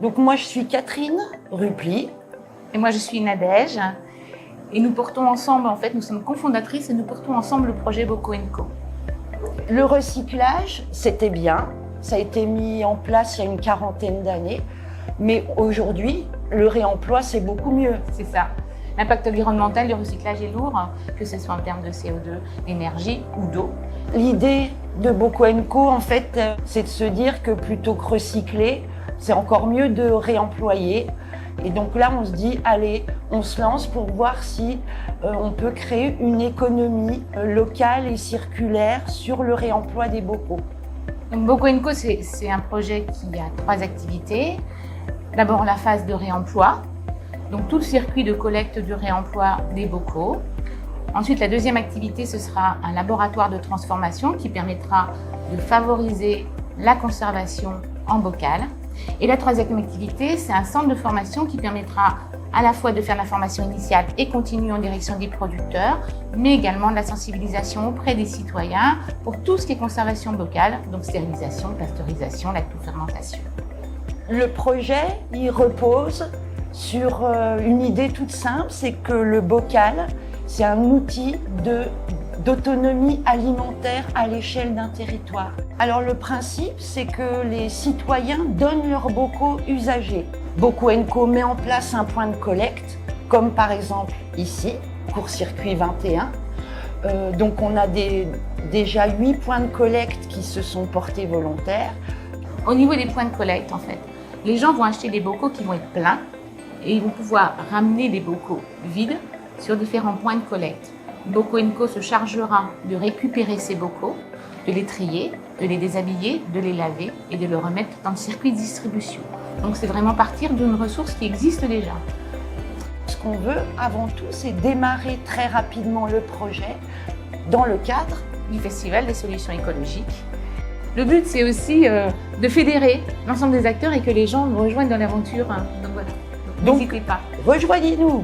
Donc moi je suis Catherine Rupli. Et moi je suis Nadège. Et nous portons ensemble, en fait, nous sommes cofondatrices et nous portons ensemble le projet Bocaux & Co. Le recyclage, c'était bien. Ça a été mis en place il y a une quarantaine d'années. Mais aujourd'hui, le réemploi, c'est beaucoup mieux. C'est ça. L'impact environnemental du recyclage est lourd, que ce soit en termes de CO2, d'énergie ou d'eau. L'idée de Bocaux & Co, en fait, c'est de se dire que plutôt que recycler, c'est encore mieux de réemployer. Et donc là, on se dit, allez, on se lance pour voir si on peut créer une économie locale et circulaire sur le réemploi des bocaux. Donc Bocaux & Co, c'est un projet qui a 3 activités. D'abord, la phase de réemploi, donc tout le circuit de collecte du réemploi des bocaux. Ensuite, la deuxième activité, ce sera un laboratoire de transformation qui permettra de favoriser la conservation en bocal. Et la troisième activité, c'est un centre de formation qui permettra à la fois de faire la formation initiale et continue en direction des producteurs, mais également de la sensibilisation auprès des citoyens pour tout ce qui est conservation bocale, donc stérilisation, pasteurisation, lactofermentation. Le projet, il repose sur une idée toute simple, c'est que le bocal, c'est un outil d'autonomie alimentaire à l'échelle d'un territoire. Alors le principe, c'est que les citoyens donnent leurs bocaux usagés. Bocaux & Co met en place un point de collecte, comme par exemple ici, Court-Circuit 21. Donc on a déjà 8 points de collecte qui se sont portés volontaires. Au niveau des points de collecte, en fait, les gens vont acheter des bocaux qui vont être pleins et ils vont pouvoir ramener des bocaux vides sur différents points de collecte. Bocaux & Co se chargera de récupérer ces bocaux, de les trier, de les déshabiller, de les laver et de les remettre dans le circuit de distribution. Donc c'est vraiment partir d'une ressource qui existe déjà. Ce qu'on veut avant tout, c'est démarrer très rapidement le projet dans le cadre du Festival des solutions écologiques. Le but, c'est aussi de fédérer l'ensemble des acteurs et que les gens nous rejoignent dans l'aventure. Donc voilà, n'hésitez pas. Rejoignez-nous.